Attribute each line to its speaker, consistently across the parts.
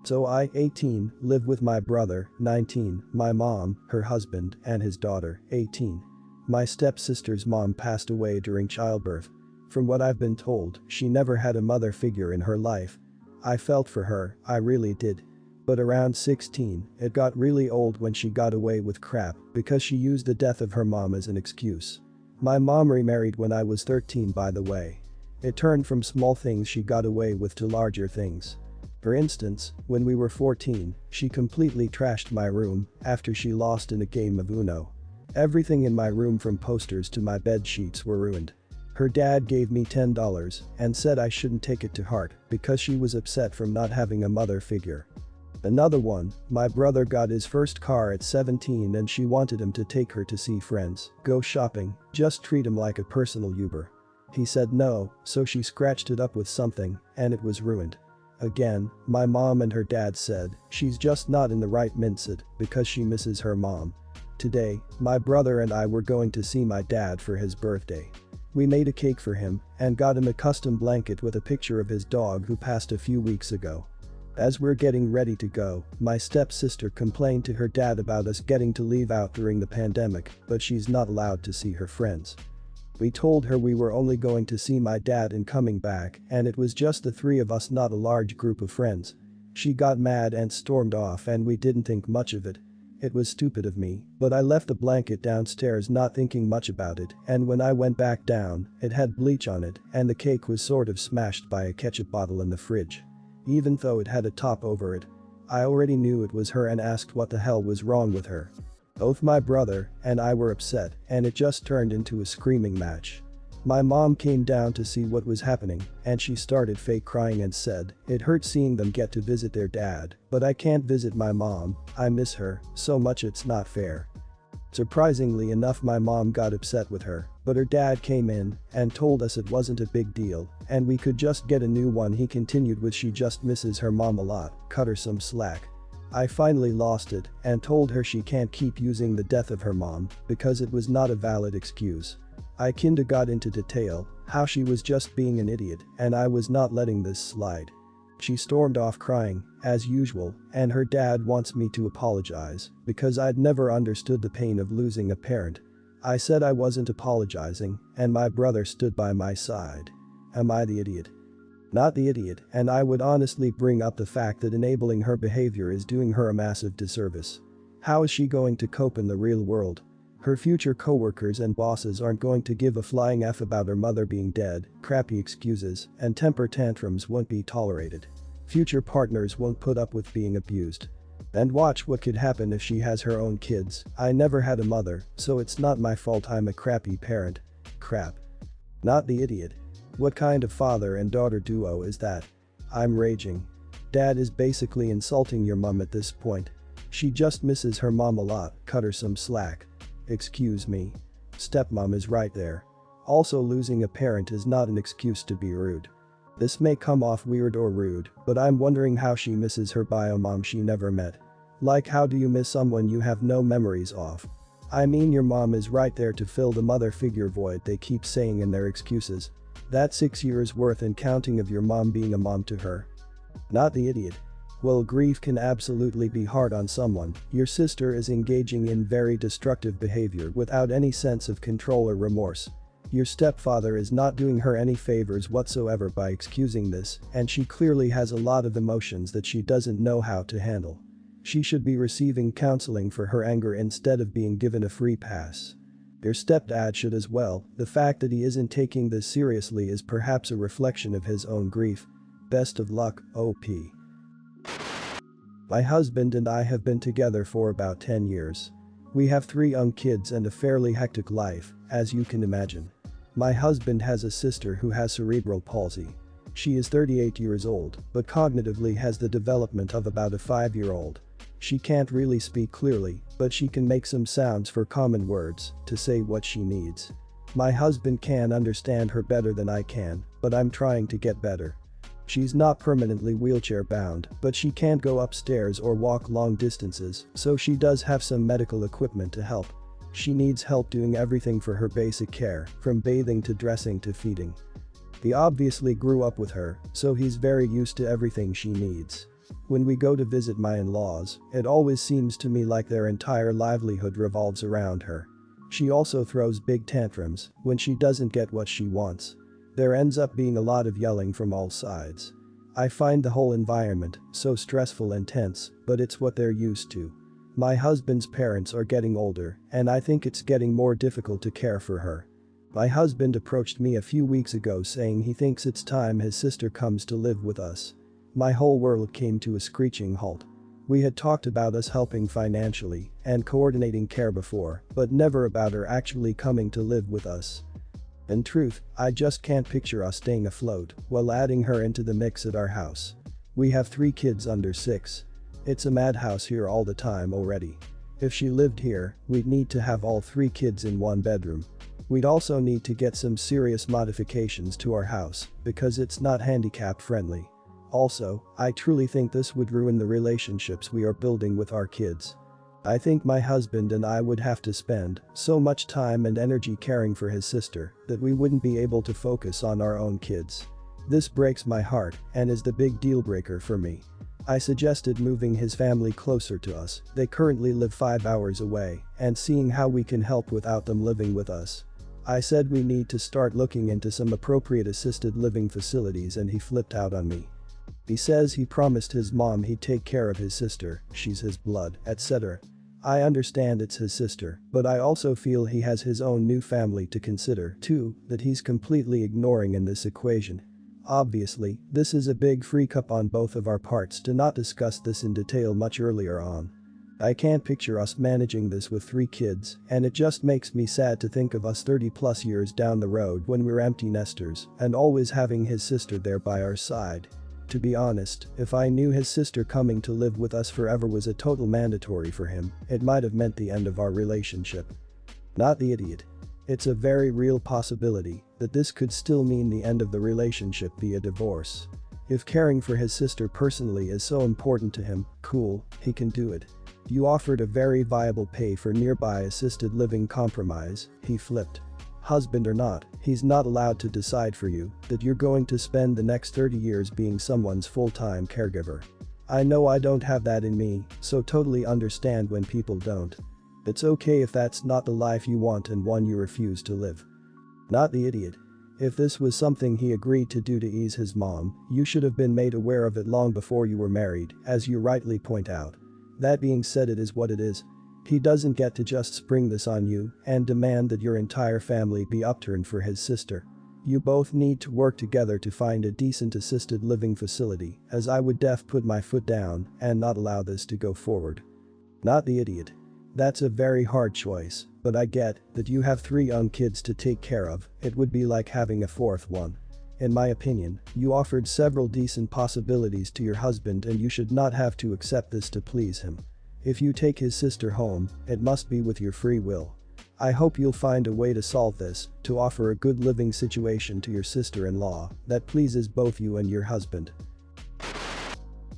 Speaker 1: So I, 18, live with my brother, 19, my mom, her husband, and his daughter, 18. My stepsister's mom passed away during childbirth. From what I've been told, she never had a mother figure in her life. I felt for her, I really did. But around 16, it got really old when she got away with crap because she used the death of her mom as an excuse. My mom remarried when I was 13, by the way. It turned from small things she got away with to larger things. For instance, when we were 14, she completely trashed my room after she lost in a game of Uno. Everything in my room from posters to my bed sheets were ruined. Her dad gave me $10 and said I shouldn't take it to heart because she was upset from not having a mother figure. Another one, my brother got his first car at 17 and she wanted him to take her to see friends, go shopping, just treat him like a personal Uber. He said no, so she scratched it up with something, and it was ruined. Again, my mom and her dad said she's just not in the right mindset because she misses her mom. Today, my brother and I were going to see my dad for his birthday. We made a cake for him and got him a custom blanket with a picture of his dog who passed a few weeks ago. As we're getting ready to go, my stepsister complained to her dad about us getting to leave out during the pandemic, but she's not allowed to see her friends. We told her we were only going to see my dad and coming back, and it was just the three of us, not a large group of friends. She got mad and stormed off and we didn't think much of it. It was stupid of me, but I left the blanket downstairs not thinking much about it, and when I went back down, it had bleach on it and the cake was sort of smashed by a ketchup bottle in the fridge. Even though it had a top over it. I already knew it was her and asked what the hell was wrong with her. Both my brother and I were upset and it just turned into a screaming match. My mom came down to see what was happening and she started fake crying and said it hurt seeing them get to visit their dad, but I can't visit my mom, I miss her so much, it's not fair. Surprisingly enough, my mom got upset with her, but her dad came in and told us it wasn't a big deal and we could just get a new one. He continued with she just misses her mom a lot, cut her some slack. I finally lost it and told her she can't keep using the death of her mom because it was not a valid excuse. I kinda got into detail how she was just being an idiot and I was not letting this slide. She stormed off crying, as usual, and her dad wants me to apologize because I'd never understood the pain of losing a parent. I said I wasn't apologizing and my brother stood by my side. Am I the idiot? Not the idiot, and I would honestly bring up the fact that enabling her behavior is doing her a massive disservice. How is she going to cope in the real world? Her future coworkers and bosses aren't going to give a flying F about her mother being dead, crappy excuses, and temper tantrums won't be tolerated. Future partners won't put up with being abused. And watch what could happen if she has her own kids. I never had a mother, so it's not my fault I'm a crappy parent. Crap. Not the idiot. What kind of father and daughter duo is that? I'm raging. Dad is basically insulting your mom at this point. She just misses her mom a lot, cut her some slack. Excuse me. Stepmom is right there. Also, losing a parent is not an excuse to be rude. This may come off weird or rude, but I'm wondering how she misses her bio mom she never met. Like, how do you miss someone you have no memories of? I mean, your mom is right there to fill the mother figure void they keep saying in their excuses. That's 6 years worth and counting of your mom being a mom to her. Not the idiot. Well, grief can absolutely be hard on someone. Your sister is engaging in very destructive behavior without any sense of control or remorse. Your stepfather is not doing her any favors whatsoever by excusing this, and she clearly has a lot of emotions that she doesn't know how to handle. She should be receiving counseling for her anger instead of being given a free pass. Your stepdad should as well. The fact that he isn't taking this seriously is perhaps a reflection of his own grief. Best of luck, OP. My husband and I have been together for about 10 years. We have 3 young kids and a fairly hectic life, as you can imagine. My husband has a sister who has cerebral palsy. She is 38 years old, but cognitively has the development of about a 5-year-old. She can't really speak clearly, but she can make some sounds for common words to say what she needs. My husband can understand her better than I can, but I'm trying to get better. She's not permanently wheelchair bound, but she can't go upstairs or walk long distances, so she does have some medical equipment to help. She needs help doing everything for her basic care, from bathing to dressing to feeding. He obviously grew up with her, so he's very used to everything she needs. When we go to visit my in-laws, it always seems to me like their entire livelihood revolves around her. She also throws big tantrums when she doesn't get what she wants. There ends up being a lot of yelling from all sides. I find the whole environment so stressful and tense, but it's what they're used to. My husband's parents are getting older, and I think it's getting more difficult to care for her. My husband approached me a few weeks ago saying he thinks it's time his sister comes to live with us. My whole world came to a screeching halt. We had talked about us helping financially and coordinating care before, but never about her actually coming to live with us. In truth, I just can't picture us staying afloat while adding her into the mix at our house. We have 3 kids under 6. It's a madhouse here all the time already. If she lived here, we'd need to have all 3 kids in one bedroom. We'd also need to get some serious modifications to our house because it's not handicap friendly. Also, I truly think this would ruin the relationships we are building with our kids. I think my husband and I would have to spend so much time and energy caring for his sister that we wouldn't be able to focus on our own kids. This breaks my heart and is the big deal breaker for me. I suggested moving his family closer to us. They currently live 5 hours away, and seeing how we can help without them living with us. I said we need to start looking into some appropriate assisted living facilities, and he flipped out on me. He says he promised his mom he'd take care of his sister, she's his blood, etc. I understand it's his sister, but I also feel he has his own new family to consider too that he's completely ignoring in this equation. Obviously, this is a big freak up on both of our parts to not discuss this in detail much earlier on. I can't picture us managing this with 3 kids, and it just makes me sad to think of us 30+ years down the road when we're empty nesters and always having his sister there by our side. To be honest, if I knew his sister coming to live with us forever was a total mandatory for him, it might have meant the end of our relationship. Not the idiot. It's a very real possibility that this could still mean the end of the relationship via divorce. If caring for his sister personally is so important to him, cool, he can do it. You offered a very viable pay for nearby assisted living compromise, he flipped. Husband or not, he's not allowed to decide for you that you're going to spend the next 30 years being someone's full-time caregiver. I know I don't have that in me, so totally understand when people don't. It's okay if that's not the life you want and one you refuse to live. Not the idiot. If this was something he agreed to do to ease his mom, you should have been made aware of it long before you were married, as you rightly point out. That being said, it is what it is. He doesn't get to just spring this on you and demand that your entire family be upturned for his sister. You both need to work together to find a decent assisted living facility, as I would put my foot down and not allow this to go forward. Not the idiot. That's a very hard choice, but I get that you have 3 young kids to take care of. It would be like having a 4th one. In my opinion, you offered several decent possibilities to your husband, and you should not have to accept this to please him. If you take his sister home, it must be with your free will. I hope you'll find a way to solve this, to offer a good living situation to your sister-in-law that pleases both you and your husband.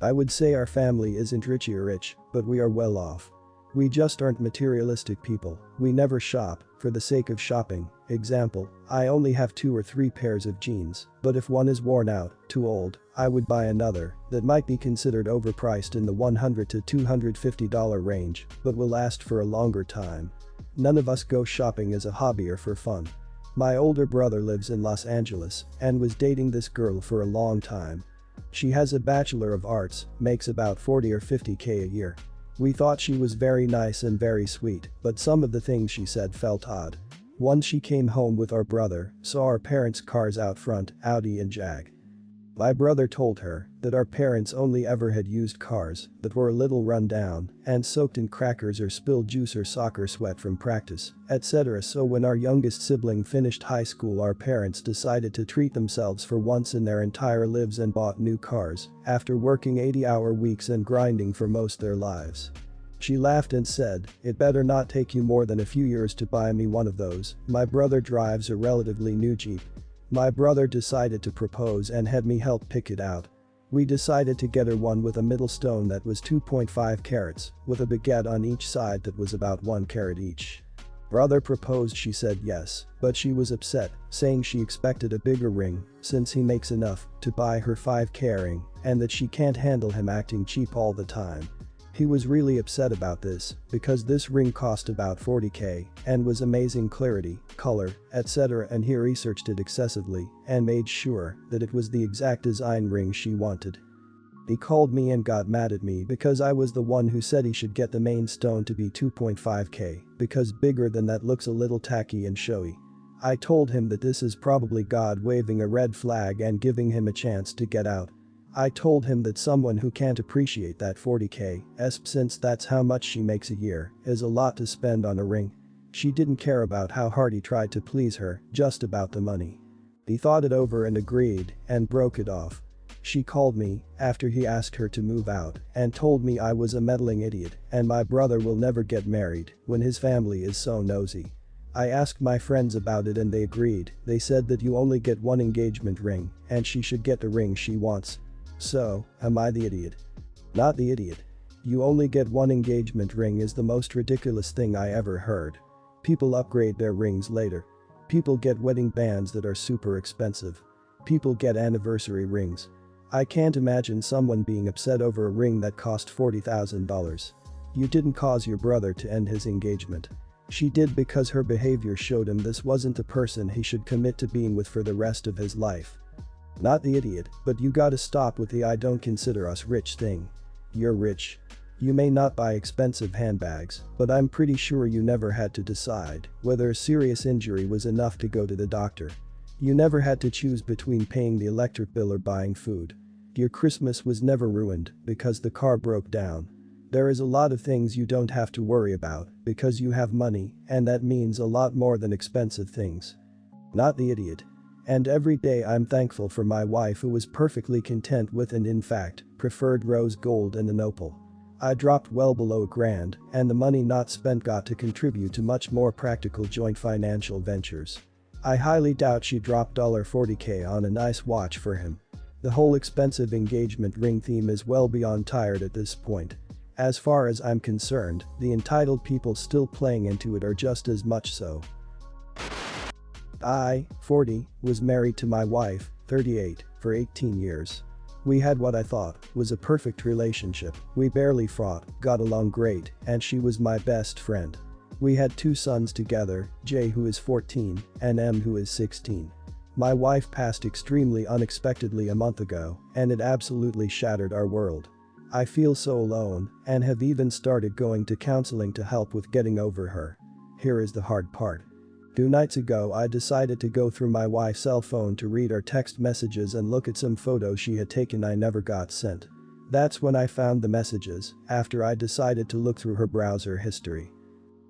Speaker 1: I would say our family isn't rich, but we are well off. We just aren't materialistic people. We never shop for the sake of shopping. Example, I only have 2 or 3 pairs of jeans, but if one is worn out, too old, I would buy another that might be considered overpriced in the $100 to $250 range, but will last for a longer time. None of us go shopping as a hobby or for fun. My older brother lives in Los Angeles and was dating this girl for a long time. She has a Bachelor of Arts, makes about 40 or 50K a year. We thought she was very nice and very sweet, but some of the things she said felt odd. Once she came home with our brother, saw our parents' cars out front, Audi and Jag. My brother told her that our parents only ever had used cars that were a little run down and soaked in crackers or spilled juice or soccer sweat from practice, etc. So when our youngest sibling finished high school, our parents decided to treat themselves for once in their entire lives and bought new cars after working 80-hour weeks and grinding for most their lives. She laughed and said, "It better not take you more than a few years to buy me one of those." My brother drives a relatively new Jeep. My brother decided to propose and had me help pick it out. We decided to get her one with a middle stone that was 2.5 carats, with a baguette on each side that was about 1 carat each. Brother proposed, she said yes, but she was upset, saying she expected a bigger ring since he makes enough to buy her 5K ring and that she can't handle him acting cheap all the time. He was really upset about this because this ring cost about 40K and was amazing clarity, color, etc., and he researched it excessively and made sure that it was the exact design ring she wanted. He called me and got mad at me because I was the one who said he should get the main stone to be 2.5K because bigger than that looks a little tacky and showy. I told him that this is probably God waving a red flag and giving him a chance to get out. I told him that someone who can't appreciate that 40K, since that's how much she makes a year, is a lot to spend on a ring. She didn't care about how hard he tried to please her, just about the money. He thought it over and agreed and broke it off. She called me after he asked her to move out and told me I was a meddling idiot and my brother will never get married when his family is so nosy. I asked my friends about it and they agreed. They said that you only get one engagement ring and she should get the ring she wants. So, am I the idiot? Not the idiot. You only get one engagement ring is the most ridiculous thing I ever heard. People upgrade their rings later. People get wedding bands that are super expensive. People get anniversary rings. I can't imagine someone being upset over a ring that cost $40,000. You didn't cause your brother to end his engagement. She did because her behavior showed him this wasn't the person he should commit to being with for the rest of his life. Not the idiot, but you gotta stop with the "I don't consider us rich" thing. You're rich. You may not buy expensive handbags, but I'm pretty sure you never had to decide whether a serious injury was enough to go to the doctor. You never had to choose between paying the electric bill or buying food. Your Christmas was never ruined because the car broke down. There is a lot of things you don't have to worry about because you have money, and that means a lot more than expensive things. Not the idiot. And every day I'm thankful for my wife who was perfectly content with and in fact preferred rose gold and an opal. I dropped well below $1,000 and the money not spent got to contribute to much more practical joint financial ventures. I highly doubt she dropped $40K on a nice watch for him. The whole expensive engagement ring theme is well beyond tired at this point. As far as I'm concerned, the entitled people still playing into it are just as much so. I, 40, was married to my wife, 38, for 18 years. We had what I thought was a perfect relationship. We barely fought, got along great, and she was my best friend. We had 2 sons together, Jay who is 14 and M who is 16. My wife passed extremely unexpectedly a month ago and it absolutely shattered our world. I feel so alone and have even started going to counseling to help with getting over her. Here is the hard part. 2 nights ago I decided to go through my wife's cell phone to read our text messages and look at some photos she had taken I never got sent. That's when I found the messages, after I decided to look through her browser history.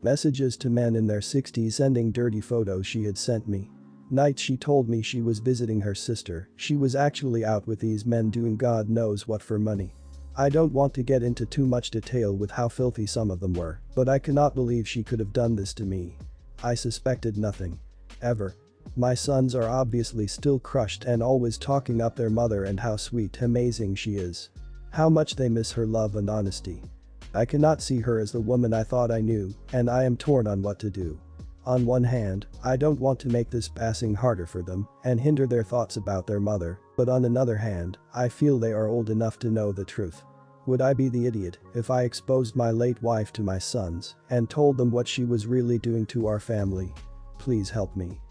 Speaker 1: Messages to men in their 60s sending dirty photos she had sent me. Nights she told me she was visiting her sister, she was actually out with these men doing God knows what for money. I don't want to get into too much detail with how filthy some of them were, but I cannot believe she could have done this to me. I suspected nothing. Ever. My sons are obviously still crushed and always talking up their mother and how sweet, amazing she is. How much they miss her love and honesty. I cannot see her as the woman I thought I knew, and I am torn on what to do. On one hand, I don't want to make this passing harder for them and hinder their thoughts about their mother, but on another hand, I feel they are old enough to know the truth. Would I be the idiot if I exposed my late wife to my sons and told them what she was really doing to our family? Please help me.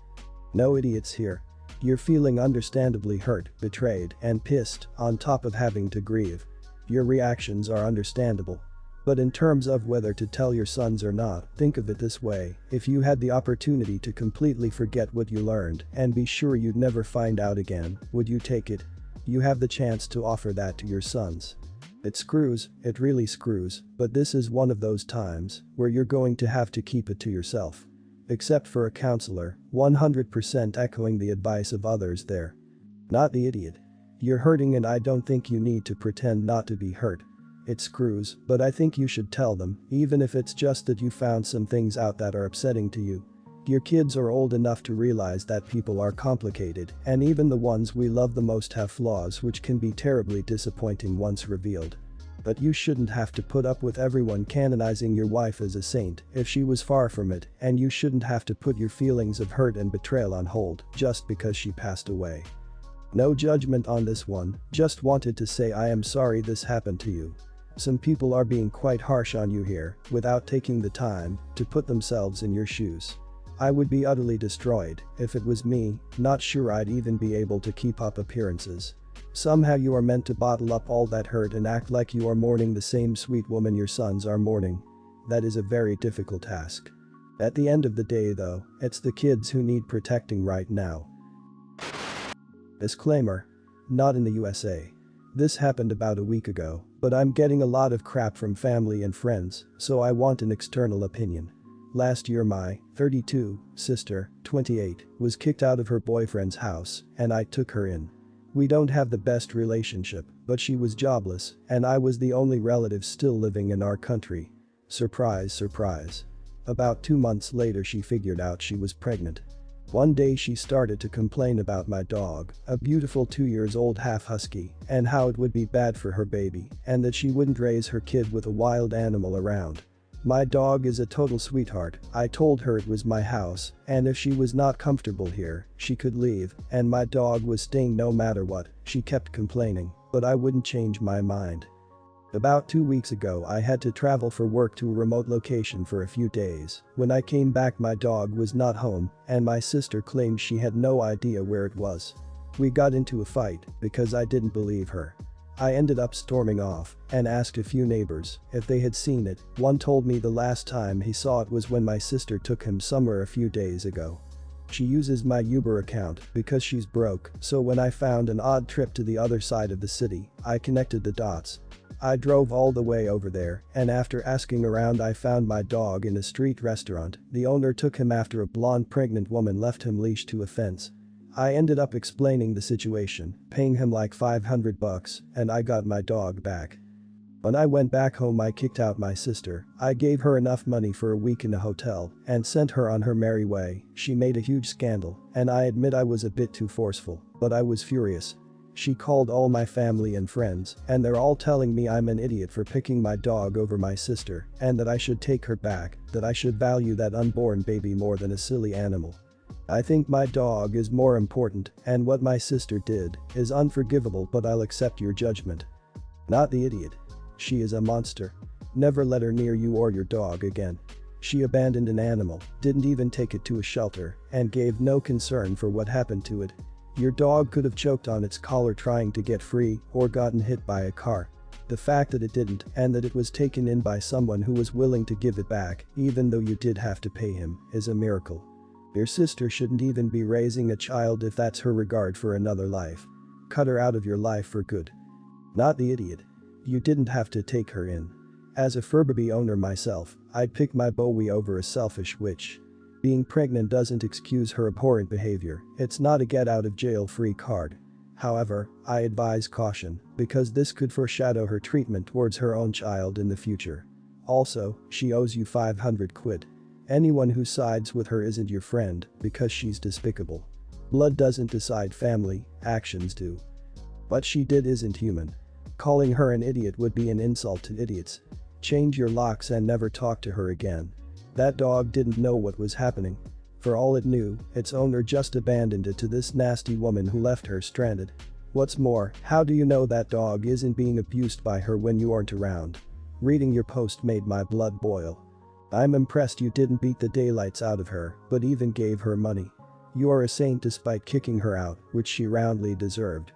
Speaker 1: No idiots here. You're feeling understandably hurt, betrayed, and pissed on top of having to grieve. Your reactions are understandable. But in terms of whether to tell your sons or not, think of it this way: if you had the opportunity to completely forget what you learned and be sure you'd never find out again, would you take it? You have the chance to offer that to your sons. It screws, it really screws, but this is one of those times where you're going to have to keep it to yourself. Except for a counselor, 100% echoing the advice of others there. Not the idiot. You're hurting and I don't think you need to pretend not to be hurt. It screws, but I think you should tell them, even if it's just that you found some things out that are upsetting to you. Your kids are old enough to realize that people are complicated, and even the ones we love the most have flaws which can be terribly disappointing once revealed. But you shouldn't have to put up with everyone canonizing your wife as a saint if she was far from it, and you shouldn't have to put your feelings of hurt and betrayal on hold just because she passed away. No judgment on this one, just wanted to say I am sorry this happened to you. Some people are being quite harsh on you here without taking the time to put themselves in your shoes. I would be utterly destroyed if it was me, not sure I'd even be able to keep up appearances. Somehow you are meant to bottle up all that hurt and act like you are mourning the same sweet woman your sons are mourning. That is a very difficult task. At the end of the day though, it's the kids who need protecting right now. Disclaimer. Not in the USA. This happened about a week ago, but I'm getting a lot of crap from family and friends, so I want an external opinion. Last year my 32 sister, 28, was kicked out of her boyfriend's house, and I took her in. We don't have the best relationship, but she was jobless, and I was the only relative still living in our country. Surprise, surprise. About 2 months later she figured out she was pregnant. One day she started to complain about my dog, a beautiful 2-year-old half husky, and how it would be bad for her baby, and that she wouldn't raise her kid with a wild animal around. My dog is a total sweetheart. I told her it was my house, and if she was not comfortable here, she could leave, and my dog was staying no matter what. She kept complaining, but I wouldn't change my mind. About 2 weeks ago I had to travel for work to a remote location for a few days. When I came back my dog was not home, and my sister claimed she had no idea where it was. We got into a fight because I didn't believe her. I ended up storming off and asked a few neighbors if they had seen it. One told me the last time he saw it was when my sister took him somewhere a few days ago. She uses my Uber account because she's broke, so when I found an odd trip to the other side of the city, I connected the dots. I drove all the way over there, and after asking around I found my dog in a street restaurant. The owner took him after a blonde pregnant woman left him leashed to a fence. I ended up explaining the situation, paying him like $500, and I got my dog back. When I went back home I kicked out my sister. I gave her enough money for a week in a hotel and sent her on her merry way. She made a huge scandal, and I admit I was a bit too forceful, but I was furious. She called all my family and friends, and they're all telling me I'm an idiot for picking my dog over my sister, and that I should take her back, that I should value that unborn baby more than a silly animal. I think my dog is more important, and what my sister did is unforgivable, but I'll accept your judgment. Not the idiot. She is a monster. Never let her near you or your dog again. She abandoned an animal, didn't even take it to a shelter, and gave no concern for what happened to it. Your dog could have choked on its collar trying to get free or gotten hit by a car. The fact that it didn't and that it was taken in by someone who was willing to give it back, even though you did have to pay him, is a miracle. Your sister shouldn't even be raising a child if that's her regard for another life. Cut her out of your life for good. Not the idiot. You didn't have to take her in. As a Furby owner myself, I'd pick my Bowie over a selfish witch. Being pregnant doesn't excuse her abhorrent behavior, it's not a get-out-of-jail-free card. However, I advise caution, because this could foreshadow her treatment towards her own child in the future. Also, she owes you 500 quid. Anyone who sides with her isn't your friend because she's despicable. Blood doesn't decide family, actions do. What she did isn't human. Calling her an idiot would be an insult to idiots. Change your locks and never talk to her again. That dog didn't know what was happening. For all it knew, its owner just abandoned it to this nasty woman who left her stranded. What's more, how do you know that dog isn't being abused by her when you aren't around? Reading your post made my blood boil. I'm impressed you didn't beat the daylights out of her, but even gave her money. You are a saint despite kicking her out, which she roundly deserved.